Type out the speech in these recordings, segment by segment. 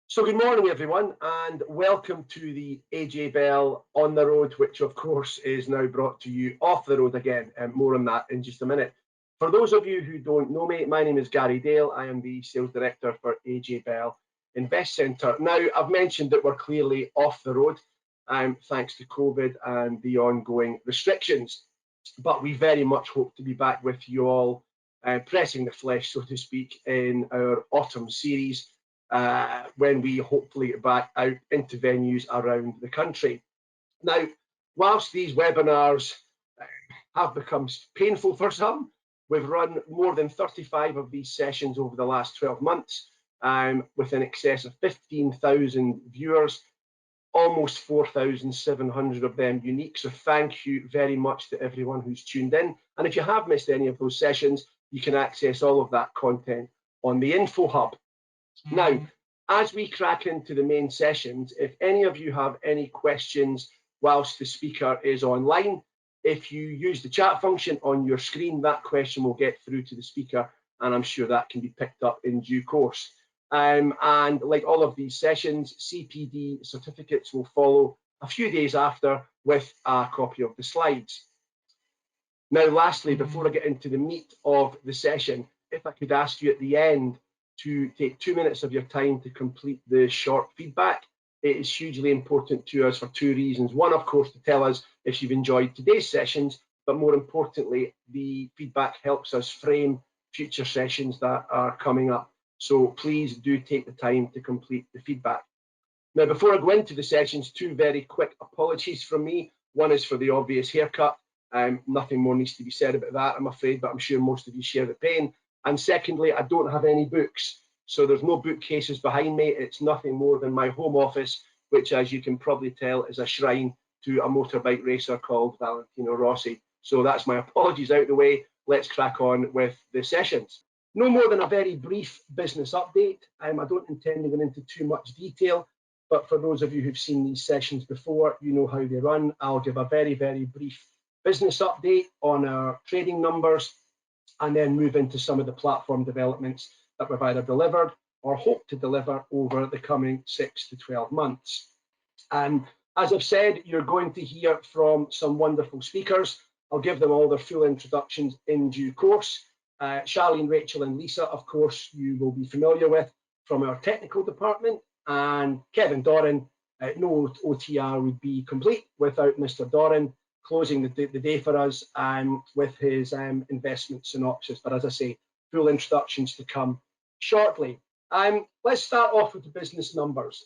So good morning, everyone, and welcome to the AJ Bell On the Road, which of course is now brought to you off the road again, and more on that in just a minute. For those of you who don't know me, my name is Gary Dale. I am the Sales Director for AJ Bell Investcentre. Now, I've mentioned that we're clearly off the road, thanks to COVID and the ongoing restrictions, but we very much hope to be back with you all, pressing the flesh, so to speak, in our autumn series, when we hopefully get back out into venues around the country. Now, whilst these webinars have become painful for some, we've run more than 35 of these sessions over the last 12 months, with in excess of 15,000 viewers, almost 4,700 of them unique. So thank you very much to everyone who's tuned in. And if you have missed any of those sessions, you can access all of that content on the Info Hub. Now, as we crack into the main sessions, if any of you have any questions whilst the speaker is online, if you use the chat function on your screen, that question will get through to the speaker, and I'm sure that can be picked up in due course. And like all of these sessions, CPD certificates will follow a few days after with a copy of the slides. Now, lastly, before I get into the meat of the session, if I could ask you at the end to take 2 minutes of your time to complete the short feedback. It is hugely important to us for two reasons. One, of course, to tell us if you've enjoyed today's sessions, but more importantly, the feedback helps us frame future sessions that are coming up. So please do take the time to complete the feedback. Now, before I go into the sessions, two very quick apologies from me. One is for the obvious haircut. Nothing more needs to be said about that, I'm afraid, but I'm sure most of you share the pain. And secondly, I don't have any books. So there's no bookcases behind me. It's nothing more than my home office, which, as you can probably tell, is a shrine to a motorbike racer called Valentino Rossi. So that's my apologies out the way. Let's crack on with the sessions. No more than a very brief business update. I don't intend to go into too much detail, but for those of you who've seen these sessions before, you know how they run. I'll give a very, very brief business update on our trading numbers, and then move into some of the platform developments that we've either delivered or hope to deliver over the coming 6 to 12 months. And as I've said, you're going to hear from some wonderful speakers. I'll give them all their full introductions in due course. Charlene, Rachel and Lisa, of course, you will be familiar with from our technical department, and Kevin Doran. No OTR would be complete without Mr. Doran closing the day for us with his investment synopsis. But as I say, full introductions to come shortly. Let's start off with the business numbers.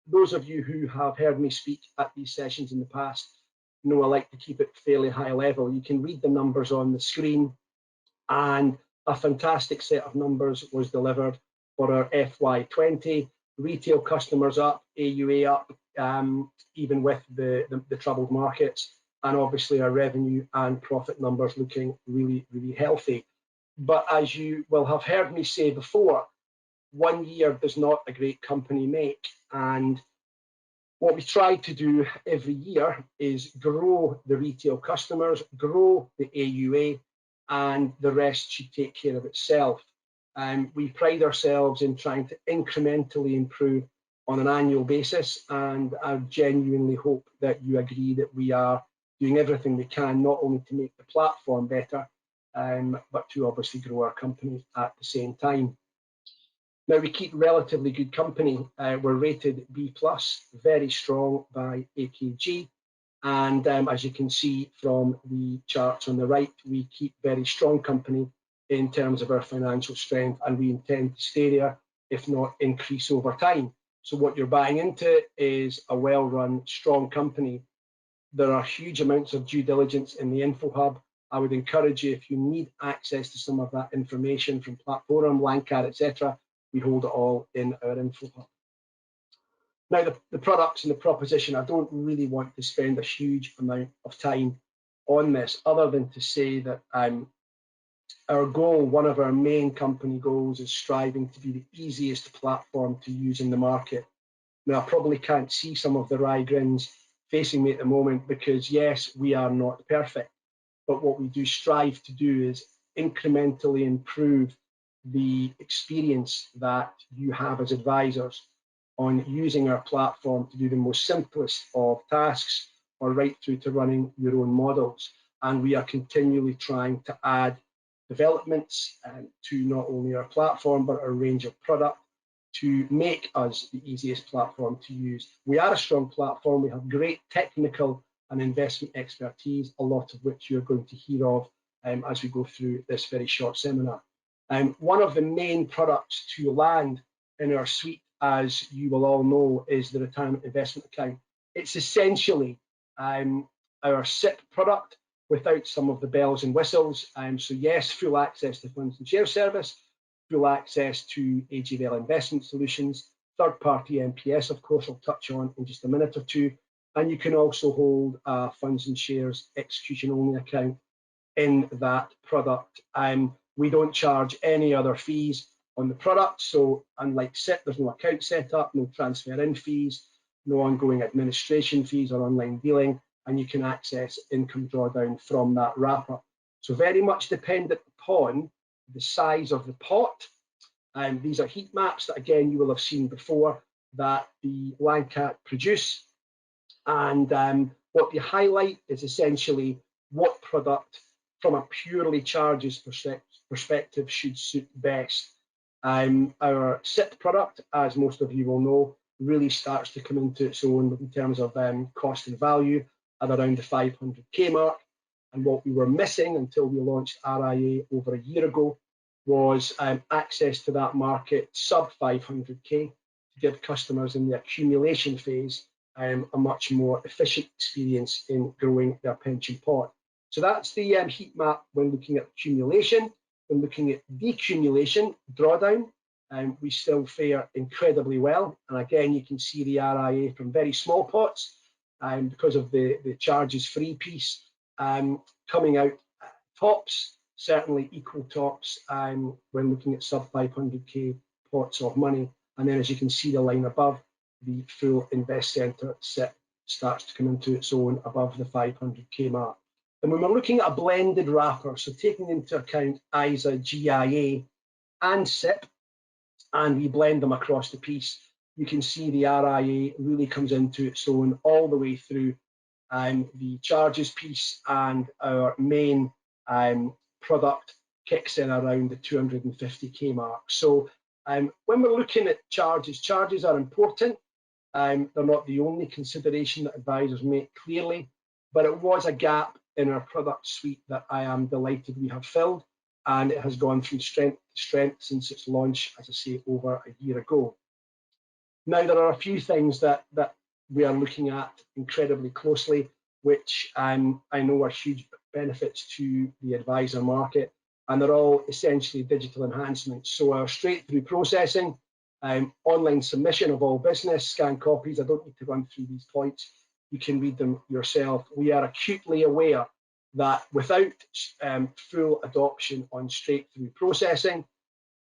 Those of you who have heard me speak at these sessions in the past know I like to keep it fairly high level. You can read the numbers on the screen, and a fantastic set of numbers was delivered for our FY20. Retail customers up, AUA up, even with the troubled markets. And obviously our revenue and profit numbers looking really, really healthy. But as you will have heard me say before, 1 year does not a great company make. And what we try to do every year is grow the retail customers, grow the AUA, and the rest should take care of itself. We pride ourselves in trying to incrementally improve on an annual basis, and I genuinely hope that you agree that we are doing everything we can, not only to make the platform better, but to obviously grow our company at the same time. Now, we keep relatively good company. We're rated B+, very strong by AKG. And as you can see from the charts on the right, we keep very strong company in terms of our financial strength, and we intend to stay there, if not increase over time. So what you're buying into is a well-run, strong company. There are huge amounts of due diligence in the Info Hub. I would encourage you, if you need access to some of that information from Platform, Landcard, etc., we hold it all in our Info Hub. Now, the products and the proposition, I don't really want to spend a huge amount of time on this, other than to say that our goal, one of our main company goals, is striving to be the easiest platform to use in the market. Now, I probably can't see some of the wry grins facing me at the moment because, yes, we are not perfect. But what we do strive to do is incrementally improve the experience that you have as advisors. on using our platform to do the most simplest of tasks, or right through to running your own models. And we are continually trying to add developments to not only our platform, but our range of product to make us the easiest platform to use. We are a strong platform. We have great technical and investment expertise, a lot of which you're going to hear of as we go through this very short seminar. One of the main products to land in our suite, as you will all know, is the retirement investment account. It's essentially our SIP product without some of the bells and whistles. So yes, full access to funds and share service, full access to AJ Bell Investment Solutions, third-party MPS, of course, I'll touch on in just a minute or two. And you can also hold a funds and shares execution-only account in that product. We don't charge any other fees on the product. So unlike SIP, there's no account setup, no transfer in fees, no ongoing administration fees or online dealing, and you can access income drawdown from that wrapper. So very much dependent upon the size of the pot. These are heat maps that, again, you will have seen before that the Landcat produce. And what they highlight is essentially what product from a purely charges perspective should suit best. Our SIP product, as most of you will know, really starts to come into its own in terms of cost and value at around the 500k mark. And what we were missing until we launched RIA over a year ago was access to that market sub 500k to give customers in the accumulation phase a much more efficient experience in growing their pension pot. So that's the heat map when looking at accumulation. When looking at decumulation, drawdown, we still fare incredibly well. And again, you can see the RIA from very small pots because of the charges free piece coming out tops, certainly equal tops when looking at sub 500k pots of money. And then as you can see the line above, the full Investcentre SIP starts to come into its own above the 500k mark. And when we're looking at a blended wrapper, so taking into account ISA, GIA and SIP, and we blend them across the piece, you can see the RIA really comes into its own all the way through the charges piece, and our main product kicks in around the 250k mark. So when we're looking at charges, charges are important. They're not the only consideration that advisors make, clearly, but it was a gap in our product suite that I am delighted we have filled, and it has gone from strength to strength since its launch, as I say, over a year ago. Now, there are a few things that we are looking at incredibly closely, which I know are huge benefits to the advisor market, and they're all essentially digital enhancements. So our straight-through processing, online submission of all business, scan copies. I don't need to run through these points. You can read them yourself. We are acutely aware that without full adoption on straight-through processing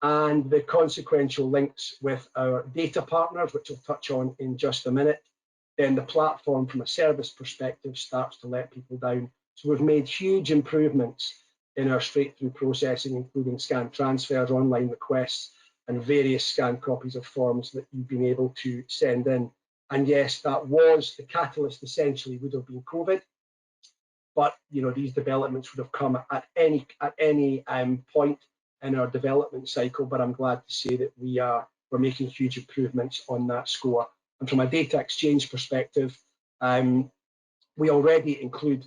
and the consequential links with our data partners, which I'll touch on in just a minute, then the platform from a service perspective starts to let people down. So we've made huge improvements in our straight-through processing, including scan transfers, online requests, and various scanned copies of forms that you've been able to send in. And yes, that was the catalyst, essentially, would have been COVID. But you know, these developments would have come at any point in our development cycle. But I'm glad to say that we're making huge improvements on that score. And from a data exchange perspective, we already include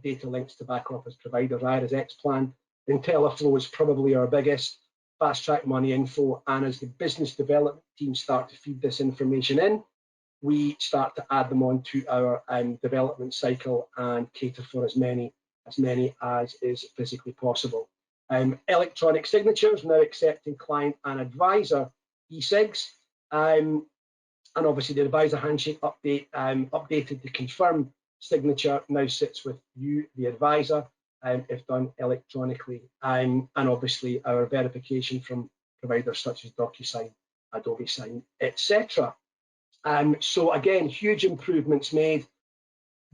data links to back office providers, IRA's Xplan. IntelliFlow is probably our biggest, Fast Track Money Info, and as the business development team start to feed this information in, we start to add them on to our development cycle and cater for as many as is physically possible. Electronic signatures now accepting client and advisor e-sigs, and obviously the advisor handshake updated to confirm signature now sits with you, the advisor, if done electronically, and obviously our verification from providers such as DocuSign, Adobe Sign, etc. So again, huge improvements made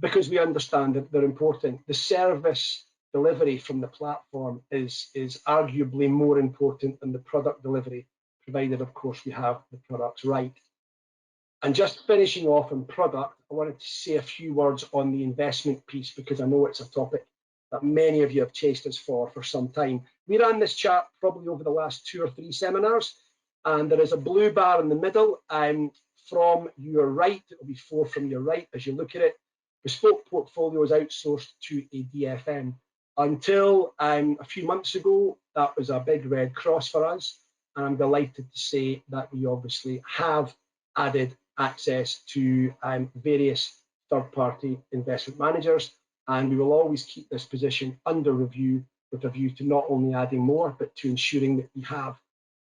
because we understand that they're important. The service delivery from the platform is arguably more important than the product delivery, provided, of course, we have the products right. And just finishing off on product, I wanted to say a few words on the investment piece, because I know it's a topic that many of you have chased us for some time. We ran this chart probably over the last 2 or 3 seminars, and there is a blue bar in the middle. From your right, it will be 4 from your right as you look at it. Bespoke portfolio is outsourced to a DFM. Until a few months ago, that was a big red cross for us, and I'm delighted to say that we obviously have added access to various third-party investment managers, and we will always keep this position under review with a view to not only adding more, but to ensuring that we have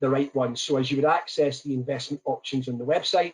the right ones. So as you would access the investment options on the website,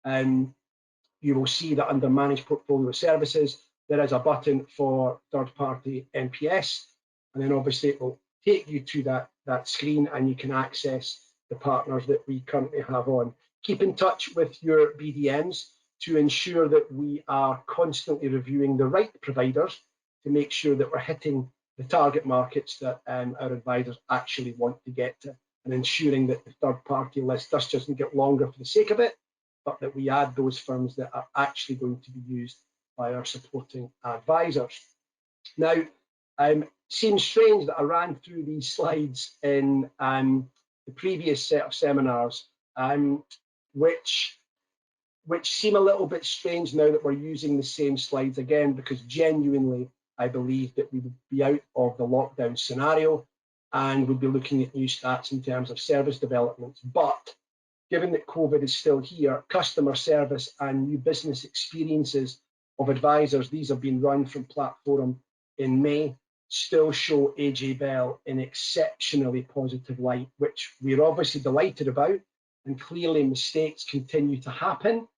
you will see that under Managed Portfolio Services, there is a button for third-party MPS, and then obviously it will take you to that screen, and you can access the partners that we currently have on. Keep in touch with your BDMs to ensure that we are constantly reviewing the right providers to make sure that we're hitting the target markets that our advisors actually want to get to, and ensuring that the third-party list just doesn't get longer for the sake of it, but that we add those firms that are actually going to be used by our supporting advisors. Now, seems strange that I ran through these slides in the previous set of seminars, which seem a little bit strange now that we're using the same slides again, because genuinely I believe that we would be out of the lockdown scenario and we'd be looking at new stats in terms of service developments. But given that COVID is still here, customer service and new business experiences of advisors, these have been run from Platform in May, still show AJ Bell in exceptionally positive light, which we're obviously delighted about. And clearly mistakes continue to happen.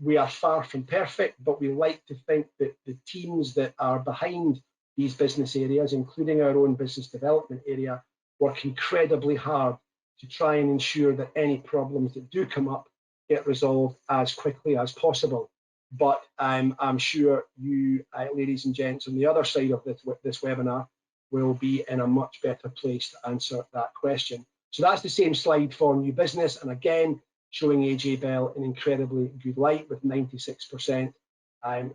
We are far from perfect, but we like to think that the teams that are behind these business areas, including our own business development area, work incredibly hard to try and ensure that any problems that do come up get resolved as quickly as possible. But I'm sure you, ladies and gents, on the other side of this webinar will be in a much better place to answer that question. So that's the same slide for new business, and again, showing AJ Bell in incredibly good light with 96%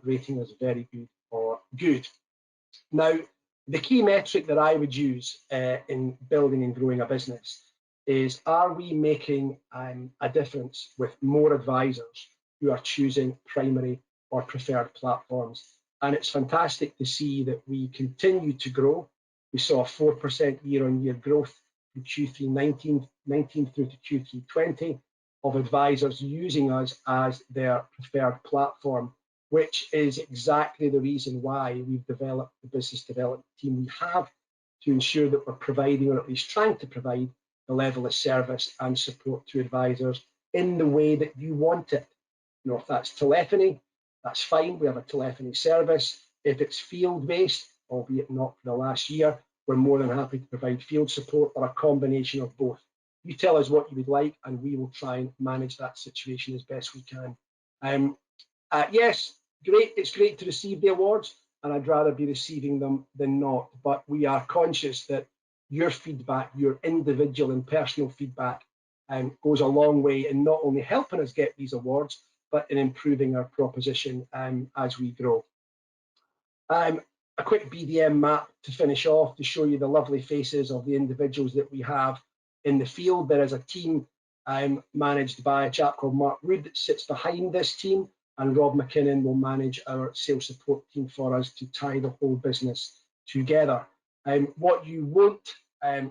rating as very good or good. Now, the key metric that I would use in building and growing a business is, are we making a difference with more advisors who are choosing primary or preferred platforms? And it's fantastic to see that we continue to grow. We saw a 4% year-on-year growth from Q3 19 through to Q3 20 of advisors using us as their preferred platform, which is exactly the reason why we've developed the business development team we have, to ensure that we're providing, or at least trying to provide, the level of service and support to advisors in the way that you want it. You know, if that's telephony, that's fine. We have a telephony service. If it's field-based, albeit not for the last year, we're more than happy to provide field support, or a combination of both. You tell us what you would like, and we will try and manage that situation as best we can. Yes, great. It's great to receive the awards, and I'd rather be receiving them than not. But we are conscious that your feedback, your individual and personal feedback, goes a long way in not only helping us get these awards, but in improving our proposition as we grow. A quick BDM map to finish off, to show you the lovely faces of the individuals that we have in the field. There is a team managed by a chap called Mark Wood that sits behind this team, and Rob McKinnon will manage our sales support team for us to tie the whole business together. What you won't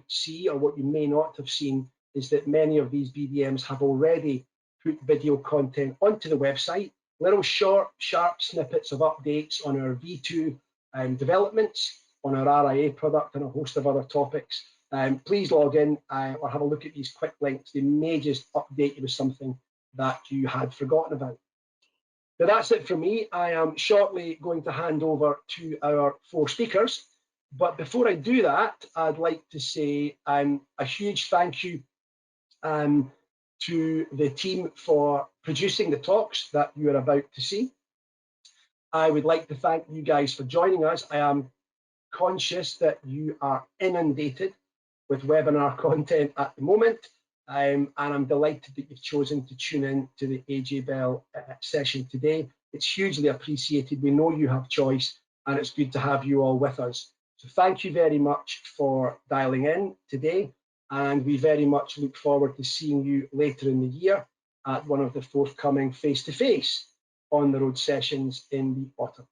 see, or what you may not have seen, is that many of these BDMs have already put video content onto the website, little short, sharp snippets of updates on our V2 developments, on our RIA product, and a host of other topics. Please log in or have a look at these quick links. They may just update you with something that you had forgotten about. Now that's it from me. I am shortly going to hand over to our 4 speakers. But before I do that, I'd like to say a huge thank you to the team for producing the talks that you are about to see. I would like to thank you guys for joining us. I am conscious that you are inundated with webinar content at the moment, and I'm delighted that you've chosen to tune in to the AJ Bell session today. It's hugely appreciated. We know you have choice, and it's good to have you all with us. So thank you very much for dialing in today, and we very much look forward to seeing you later in the year at one of the forthcoming face-to-face on the road sessions in the autumn.